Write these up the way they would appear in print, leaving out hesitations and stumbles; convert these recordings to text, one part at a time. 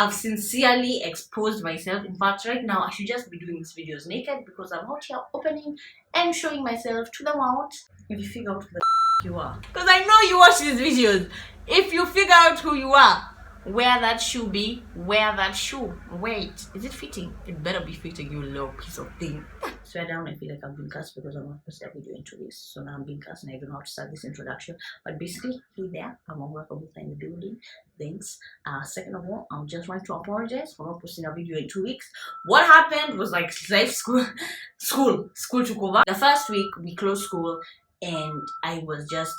I've sincerely exposed myself. In fact, right now I should just be doing these videos naked because I'm out here opening and showing myself to the world. If you figure out who the you are, because I know you watch these videos. If you figure out who you are, wear that shoe, be wear that shoe. Wait, is it fitting? It better be fitting, you little piece of thing. Swear down, I feel like I've been cussed because I'm not posting a video into this. So now I'm being cussed and I don't know how to start this introduction. But basically, hey there, I'm on welcome in the building. Thanks. Second of all, I'm just trying to apologize for not posting a video in 2 weeks. What happened was like life school took over. The first week we closed school and I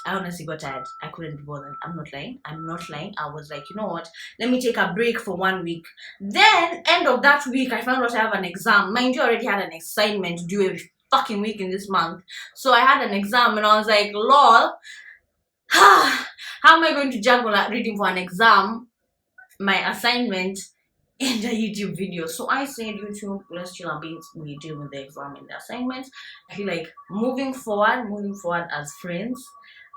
honestly got tired. I couldn't be bothered. I'm not lying. I was like, you know what, let me take a break for 1 week. Then end of that week I found out I have an exam. Mind you, I already had an assignment due every fucking week in this month. So I had an exam and I was like, lol, how am I going to juggle reading for an exam, my assignment, and a YouTube video? So I said, YouTube, let's chill a bit. We deal with the exam and the assignments. I feel like moving forward as friends,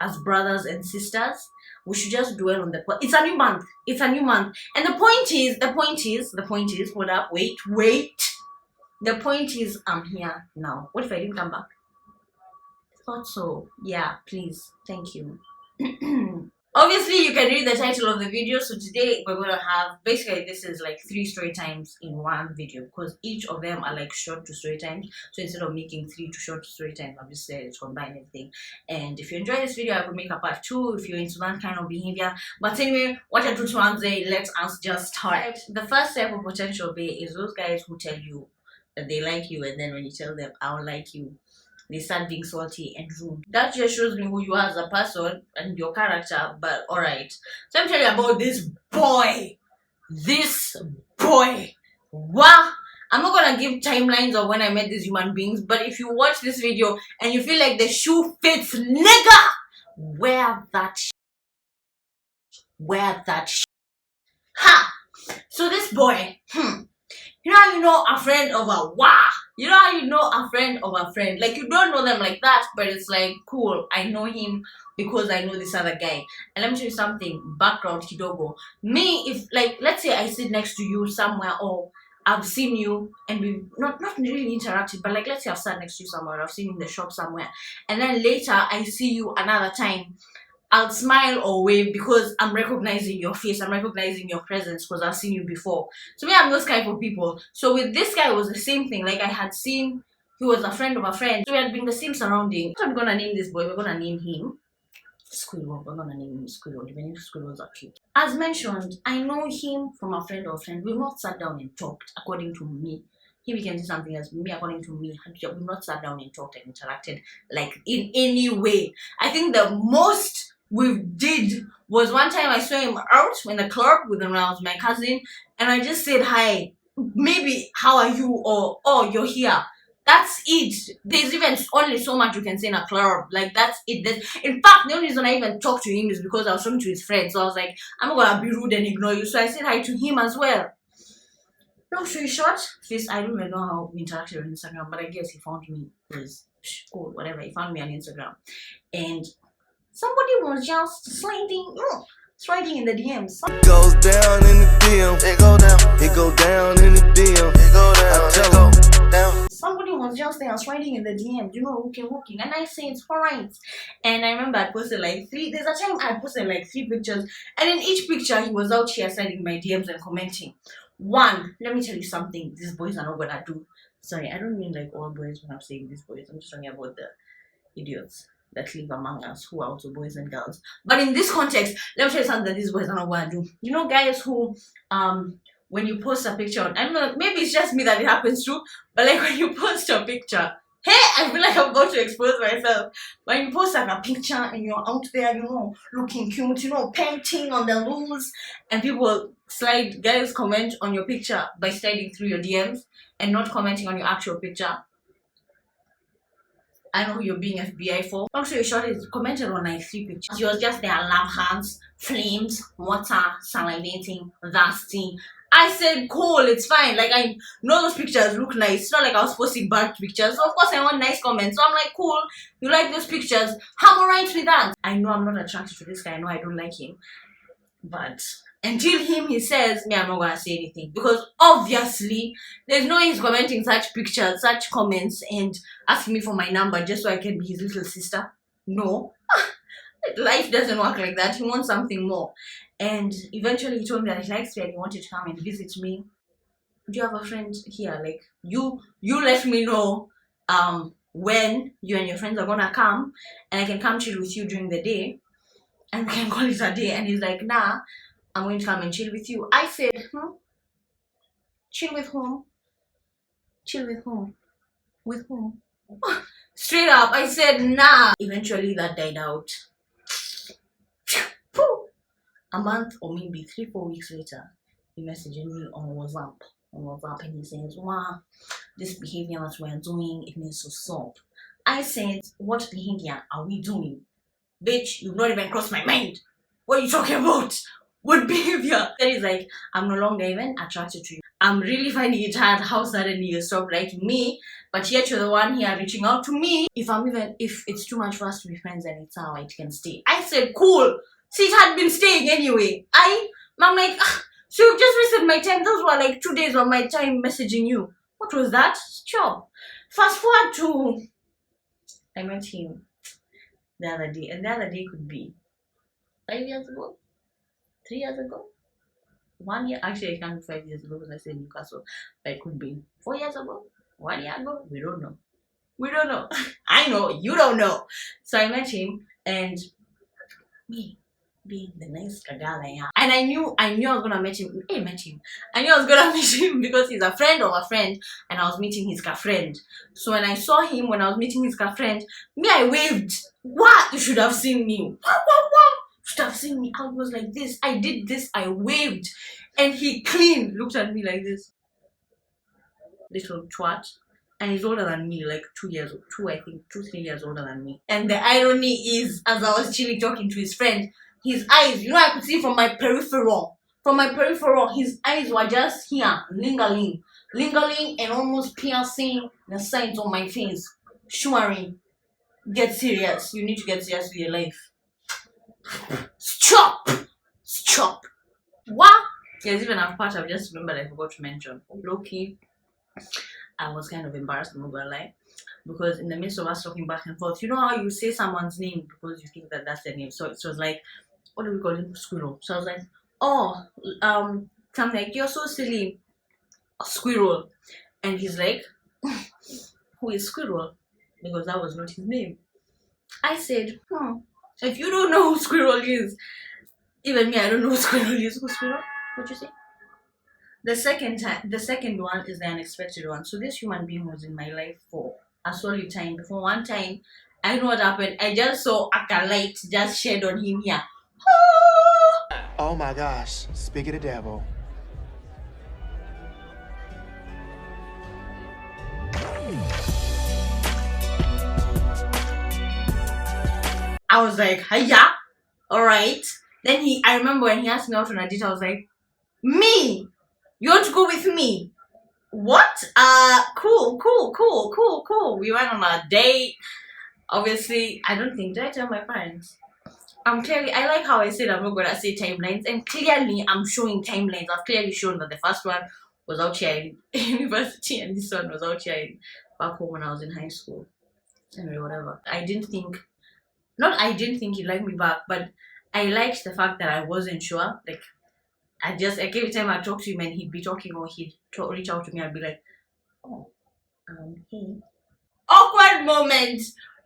as brothers and sisters, we should just dwell on the point. It's a new month. And the point is, hold up, wait. The point is, I'm here now. What if I didn't come back? Thought so. Yeah, please. Thank you. Obviously, you can read the title of the video. So today we're going to have, basically this is like 3 story times in one video because each of them are like short to story times. So instead of making 3 to short story times, I've just said combine everything. And if you enjoy this video, I could make a part 2 if you're into that kind of behavior. But anyway, what I do to say, let us just start. The first step of potential bay is those guys who tell you that they like you, and then when you tell them I don't like you, they start being salty and rude. That just shows me who you are as a person and your character. But alright, so I'm telling you about this boy. Wow. I'm not gonna give timelines of when I met these human beings, but if you watch this video and you feel like the shoe fits, nigga, wear that ha. So this boy, you know how you know a friend of a wah? You know how you know a friend of a friend? Like, you don't know them like that, but it's like, cool, I know him because I know this other guy. And let me tell you something, background kidogo. Me, if, like, let's say I sit next to you somewhere, or I've seen you and we've not really interacted, but like, let's say I've sat next to you somewhere, I've seen you in the shop somewhere, and then later I see you another time, I'll smile or wave because I'm recognizing your face, I'm recognizing your presence because I've seen you before. So me, I'm those kind of people. So with this guy, it was the same thing. Like, I had seen he was a friend of a friend, so we had been the same surrounding. So we're gonna name this boy, we're gonna name him Squirrel. We're gonna name him Squirrel, even if squirrels are cute. As mentioned, I know him from a friend of a friend. We've not sat down and talked, according to me. Here we can say something as me, according to me, we've not sat down and talked and interacted like in any way. I think the most we did was one time I saw him out in the club with when I was my cousin, and I just said hi, maybe how are you, or oh, you're here. That's it. There's even only so much you can say in a club. Like, that's it. In fact, the only reason I even talked to him is because I was talking to his friend. So I was like, I'm not gonna be rude and ignore you. So I said hi to him as well. Long story short, this, I don't even know how we interacted on Instagram, but I guess he found me. It was cool, whatever. He found me on Instagram, and somebody was just sliding in the DMs. It goes down in the DM. It go down in the DM. It go down. Somebody was just there sliding in the DM, you know, walking, and I say it's alright. And I remember I posted like 3. There's a time I posted like 3 pictures, and in each picture he was out here sliding my DMs and commenting. One, let me tell you something. These boys are not gonna do. Sorry, I don't mean like all boys when I'm saying these boys. I'm just talking about the idiots that live among us who are also boys and girls. But in this context, let me tell you something that these boys are not going to do. You know, guys who, when you post a picture, I don't know, maybe it's just me that it happens to, but like when you post a picture, hey, I feel like I'm about to expose myself. When you post like a picture and you're out there, you know, looking cute, you know, painting on the walls, and people guys comment on your picture by sliding through your DMs and not commenting on your actual picture. I know who you're being FBI for. Long story short, he commented on like 3 pictures. She was just there, love hands, flames, water, salivating, thirsty. I said, cool, it's fine. Like, I know those pictures look nice. It's not like I was posting bad pictures. So of course I want nice comments. So I'm like, cool, you like those pictures? I'm alright with that. I know I'm not attracted to this guy. I know I don't like him. But Until he says, me, I'm not gonna say anything. Because obviously, there's no way he's commenting such pictures, such comments, and asking me for my number just so I can be his little sister. No. Life doesn't work like that. He wants something more. And eventually he told me that he likes me and he wanted to come and visit me. Do you have a friend here? Like, you let me know when you and your friends are gonna come, and I can come chill with you during the day, and we can call it a day. And he's like, nah, I'm going to come and chill with you. I said, chill with whom? Chill with whom? With whom? Straight up, I said, nah. Eventually that died out. A month or maybe 3-4 weeks later, he messaged me on WhatsApp. And he says, wow, this behavior that we're doing, it needs to stop. I said, what behavior are we doing? Bitch, you've not even crossed my mind. What are you talking about? What behavior? Then he's like, I'm no longer even attracted to you. I'm really finding it hard how suddenly you stopped liking me, but yet you're the one here reaching out to me. If it's too much for us to be friends, then it's how it can stay. I said, cool. See, it had been staying anyway. I'm like, so you've just wasted my time. Those were like 2 days of my time messaging you. What was that? Sure. Fast forward to, I met him the other day, and the other day could be 5 years ago, 3 years ago, 1 year. Actually, I can't be 5 years ago because I said Newcastle, but it could be 4 years ago, 1 year ago. We don't know. We don't know. I know, you don't know. So I met him, and me being the nice girl I am, and I knew I was gonna meet him. I knew I was gonna meet him because he's a friend of a friend, and I was meeting his girlfriend. So when I saw him, when I was meeting his girlfriend, me, I waved. What? You should have seen me. What? You should have seen me. I was like this. I did this. I waved, and he clean looked at me like this. Little twat. And he's older than me, like 2 years, 3 years older than me. And the irony is, as I was chilling talking to his friend, his eyes, I could see from my peripheral, his eyes were just here, lingering, and almost piercing the sides of my face, shivering. Get serious. You need to get serious with your life. Stop. What? There's even a part I've just remembered I forgot to mention. Low-key, I was kind of embarrassed, I'm not gonna lie, because in the midst of us talking back and forth, you know how you say someone's name because you think that that's their name. So it was like, what do we call him? Squirrel. So I was like, oh, something like, you're so silly, Squirrel. And he's like, who is Squirrel? Because that was not his name. I said, if you don't know who Squirrel is, even me, I don't know who Squirrel is. Who's Squirrel? What'd you say? The second one is the unexpected one. So this human being was in my life for a solid time. Before one time, I don't know what happened. I just saw a light just shed on him here. Oh my gosh, speak of the devil. I was like, hiya, alright. Then I remember when he asked me out on a date, I was like, me? You want to go with me? What? Cool. We went on a date. Obviously, did I tell my parents? I like how I said I'm not gonna say timelines, and clearly I'm showing timelines. I've clearly shown that the first one was out here in university, and this one was out here back home when I was in high school. Anyway, whatever. I didn't think he'd like me back, but I liked the fact that I wasn't sure. Like, every time I talk to him and he'd be talking or he'd reach out to me, I'd be like, oh, hey. Awkward moment.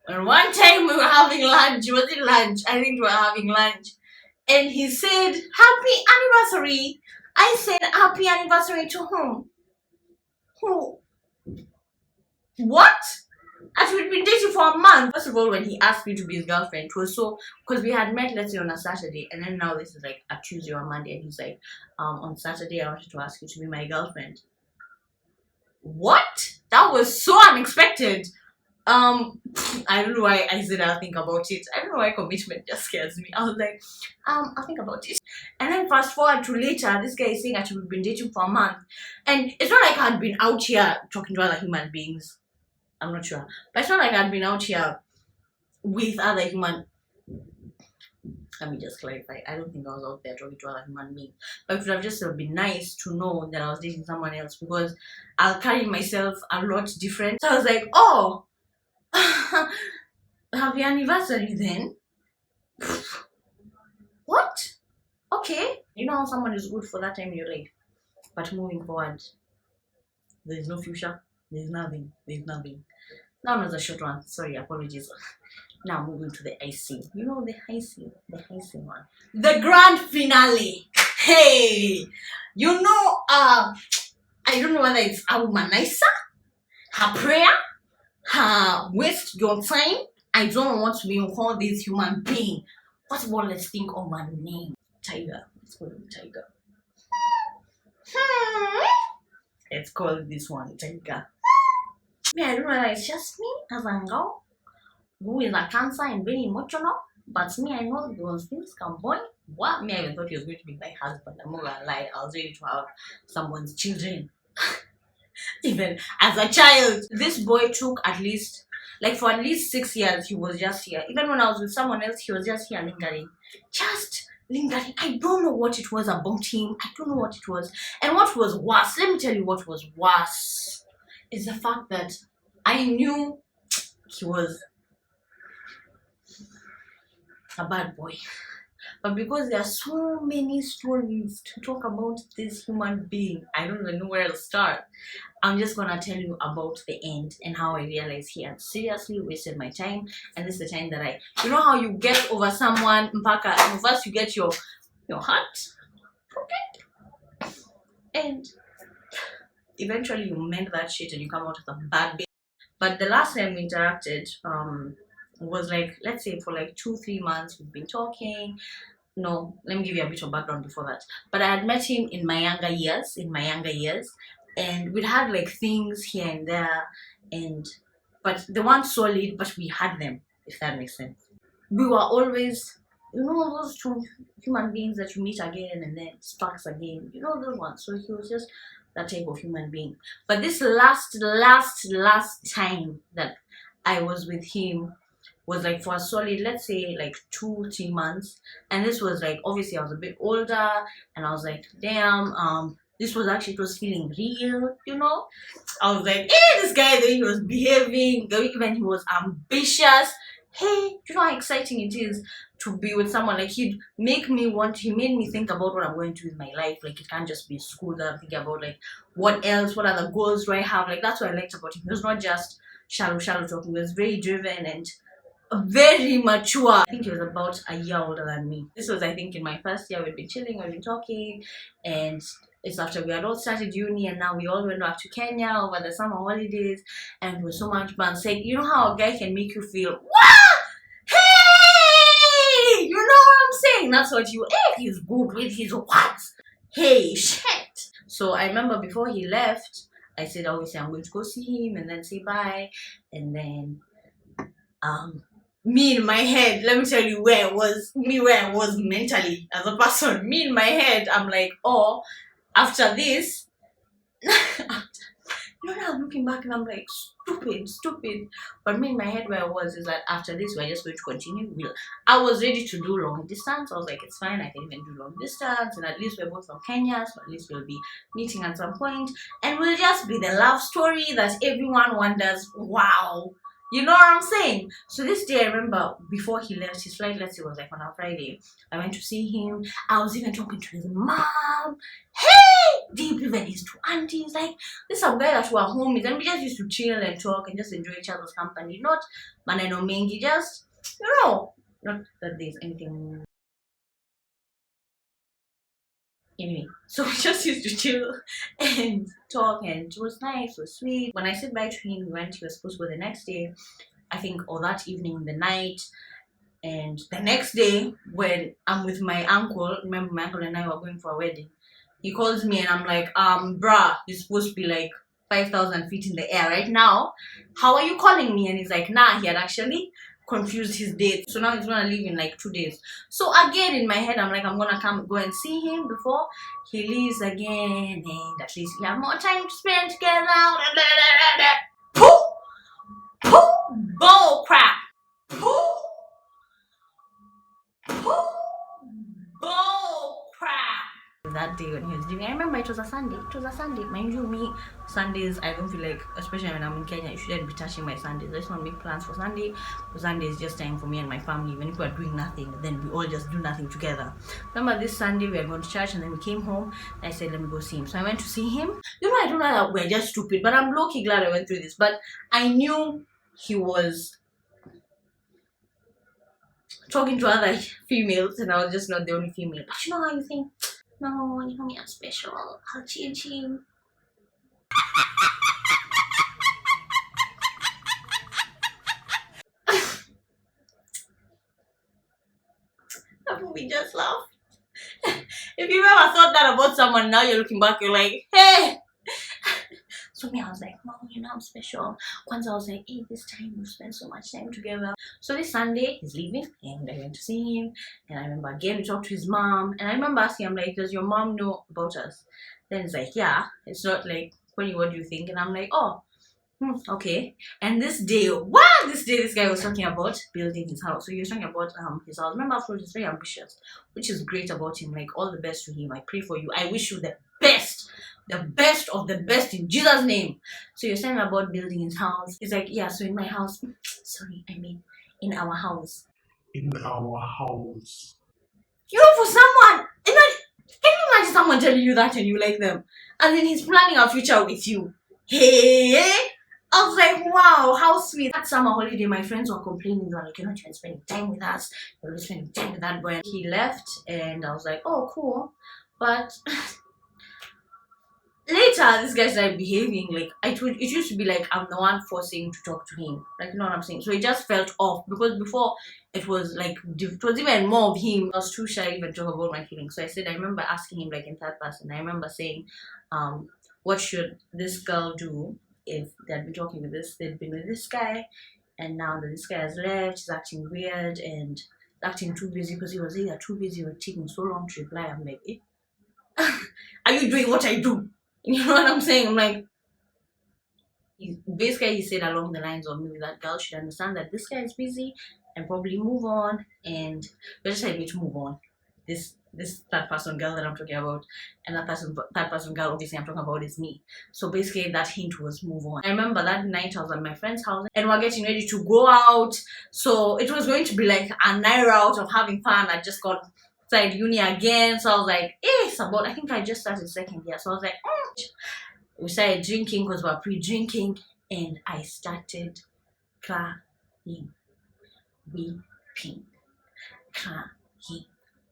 And one time we were having lunch. Was it lunch? I think we were having lunch. And he said, happy anniversary. I said, happy anniversary to whom? Who? What? As we'd been dating for a month. First of all, when he asked me to be his girlfriend, it was so, because we had met, let's say, on a Saturday, and then now this is like a Tuesday or a Monday, and he's like, on Saturday, I wanted to ask you to be my girlfriend. What? That was so unexpected. I don't know why I said I'll think about it. I don't know why commitment just scares me. I was like, I'll think about it. And then fast forward to later, this guy is saying that we've been dating for a month. And it's not like I'd been out here talking to other human beings. I'm not sure. But it's not like I'd been out here with other human... Let me just clarify. I don't think I was out there talking to other human beings. But it would have just been nice to know that I was dating someone else, because I'll carry myself a lot different. So I was like, oh, happy anniversary then. What? Okay. You know how someone is good for that time in your life. But moving forward, there is no future. There's nothing. There's nothing. That one was a short one. Sorry, apologies. Now moving to the icing. You know, the icing one. The grand finale. Hey, you know, I don't know whether it's a womanizer, her prayer, her waste your time. I don't know what we call this human being. What about, let's think of a name? Tiger. Let's call him Tiger. Let's call this one Tiger. Me, I don't know whether it's just me as a girl who is a cancer and very emotional, but me, I know those things can boy. What? Me, I even thought he was going to be my husband. I'm not gonna lie, I was ready to have someone's children. Even as a child. This boy took at least, like for at least 6 years, he was just here. Even when I was with someone else, he was just here lingering. Just lingering. I don't know what it was about him. I don't know what it was. And what was worse, let me tell you what was worse, is the fact that I knew he was a bad boy. But because there are so many stories to talk about this human being, I don't even know where to start. I'm just gonna tell you about the end and how I realized he had seriously wasted my time. And this is the time that you know how you get over someone, mpaka, first you get your heart broken, and eventually you mend that shit and you come out as a bad bitch. But the last time we interacted, was like, let's say for like 2-3 months we've been talking. No, let me give you a bit of background before that. But I had met him in my younger years, and we'd had like things here and there, but they weren't solid, but we had them, if that makes sense. We were always, you know, those two human beings that you meet again and then sparks again, you know, those ones. So he was just that type of human being. But this last time that I was with him was like for a solid, let's say like 2-3 months. And this was like, obviously I was a bit older, and I was like, damn, this was actually, it was feeling real, you know. I was like, hey, this guy, the way he was behaving, the way when he was ambitious, hey, you know how exciting it is to be with someone. Like, he made me think about what I'm going to do with my life. Like, it can't just be school that I'm thinking about, like, what other goals do I have? Like, that's what I liked about him. He was not just shallow talking. He was very driven and very mature. I think he was about a year older than me. This was, I think, in my first year. We'd been chilling, we'd been talking, and it's after we had all started uni, and now we all went back to Kenya over the summer holidays, and it was so much fun. It's like, you know how a guy can make you feel, wow, hey, you know what I'm saying? That's what he's good with his words. Hey, shit. So I remember before he left, I said, obviously I'm going to go see him and then say bye, and then me in my head, let me tell you where I was mentally as a person. Me in my head, I'm like, oh, after this, you know, now I'm looking back and I'm like, stupid. But me in my head, where I was is that after this, we're just going to continue. I was ready to do long distance. I was like, it's fine, I can even do long distance, and at least we're both from Kenya, so at least we'll be meeting at some point, and we'll just be the love story that everyone wonders, wow. You know what I'm saying? So this day, I remember before he left his flight, let's say it was like on a Friday, I went to see him. I was even talking to his mom. Hey! Deep, even his two aunties. Like, there's some guy that were homies, and we just used to chill and talk and just enjoy each other's company. Not maneno mengi, just, you know, not that there's anything. Anyway, so we just used to chill and talk, and it was nice, it was sweet. When I said bye to him, he was supposed to go the next day, I think, or that evening, the night. And the next day, when I'm with my uncle, remember my uncle and I were going for a wedding, he calls me and I'm like, bruh, you're supposed to be like 5,000 feet in the air right now. How are you calling me? And he's like, nah, he had actually confused his date, so now he's gonna leave in like 2 days. So again, in my head, I'm like, I'm gonna go and see him before he leaves again, and at least we have more time to spend together. Pooh! Bull crap. Pooh! that day when he was leaving. I remember it was a Sunday. It was a Sunday. Mind you, me, Sundays, I don't feel like, especially when I'm in Kenya, you shouldn't be touching my Sundays. I just want to make plans for Sunday. For Sunday is just time for me and my family. When people are doing nothing, then we all just do nothing together. Remember this Sunday, we were going to church and then we came home. And I said, let me go see him. So I went to see him. You know, I don't know that we're just stupid, but I'm low-key glad I went through this. But I knew he was talking to other females and I was just not the only female. But you know how you think, no, you know me, I'm special, I'll change him. That movie just laugh. If you've ever thought that about someone, now you're looking back, you're like, hey. So me, I was like, no, you know I'm special. Once I was like, hey, this time we've spent so much time together. So this Sunday, he's leaving and I went to see him. And I remember again, we talked to his mom. And I remember asking him, like, does your mom know about us? Then he's like, yeah. It's not like, what do you think? And I'm like, oh, okay. And this day, this guy was talking about building his house. So he was talking about his house. Remember, after he's very ambitious, which is great about him. Like, all the best to him. I pray for you. I wish you the best of the best in Jesus' name. So you're saying about building his house. He's like, yeah, so in my house, sorry, I mean in our house. In our house. You know, for someone, can you imagine someone telling you that and you like them? And then he's planning a future with you. Hey, I was like, wow, how sweet. That summer holiday, my friends were complaining. They were like, you're not even spending time with us. You're not spending time with that boy. He left and I was like, oh, cool. But later, this guy started behaving like it used to be like I'm the one forcing to talk to him. Like, you know what I'm saying? So it just felt off because before it was like it was even more of him. I was too shy to even talk about my feelings. So I said I remember asking him like in third person. I remember saying, what should this girl do if they'd been talking with they'd been with this guy, and now that this guy has left, he's acting weird and acting too busy because he was either too busy or taking so long to reply. I'm like, are you doing what I do? You know what I'm saying? I'm like, basically he said along the lines of maybe that girl should understand that this guy is busy and probably move on, and we just had me to move on. This third person girl that I'm talking about, and that third person girl obviously I'm talking about is me. So basically that hint was move on. I remember that night I was at my friend's house and we're getting ready to go out. So it was going to be like a night out of having fun. I just got started uni again, so I was like, it's about, I think I just started second year, so I was like, we started drinking because we were pre-drinking, and I started crying, weeping, crying.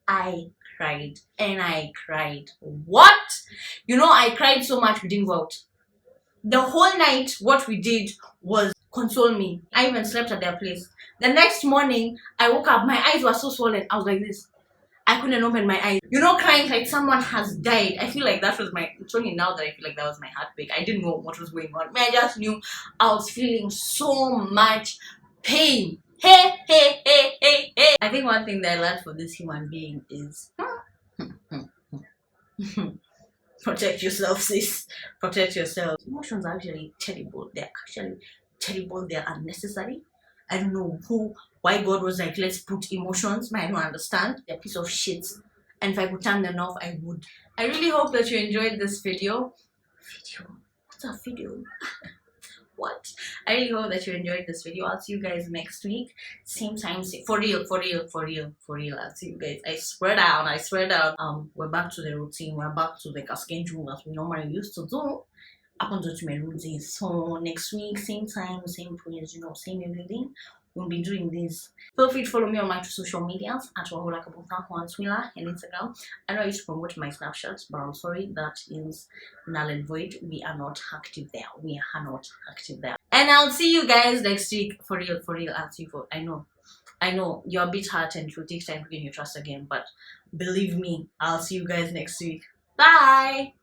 I cried and I cried. What? You know, I cried so much we didn't go out. The whole night, what we did was console me. I even slept at their place. The next morning, I woke up, my eyes were so swollen. I was like this. I couldn't open my eyes. You know, crying like someone has died. I feel like that was it's only now that I feel like that was my heartbreak. I didn't know what was going on. I just knew I was feeling so much pain. Hey. I think one thing that I learned from this human being is protect yourself, sis. Protect yourself. Emotions are actually terrible. They're actually terrible. They're unnecessary. I don't know why God was like, let's put emotions. I don't understand. They're a piece of shit. And if I could turn them off, I would. I really hope that you enjoyed this video. What's a video? What? I really hope that you enjoyed this video. I'll see you guys next week. Same time, for real. I'll see you guys. I swear down. We're back to the routine. We're back to like a schedule as we normally used to do. Up until my routine. So next week, same time, same place, you know, same everything. We'll be doing this. Feel free to follow me on my social medias at Wahola Kabisaaa on Twitter and Instagram. I know I used to promote my Snapchats, but I'm sorry, that is null and void. We are not active there. And I'll see you guys next week. For real. I'll see you I know you're a bit hurt and it will take time to gain your trust again, but believe me, I'll see you guys next week. Bye.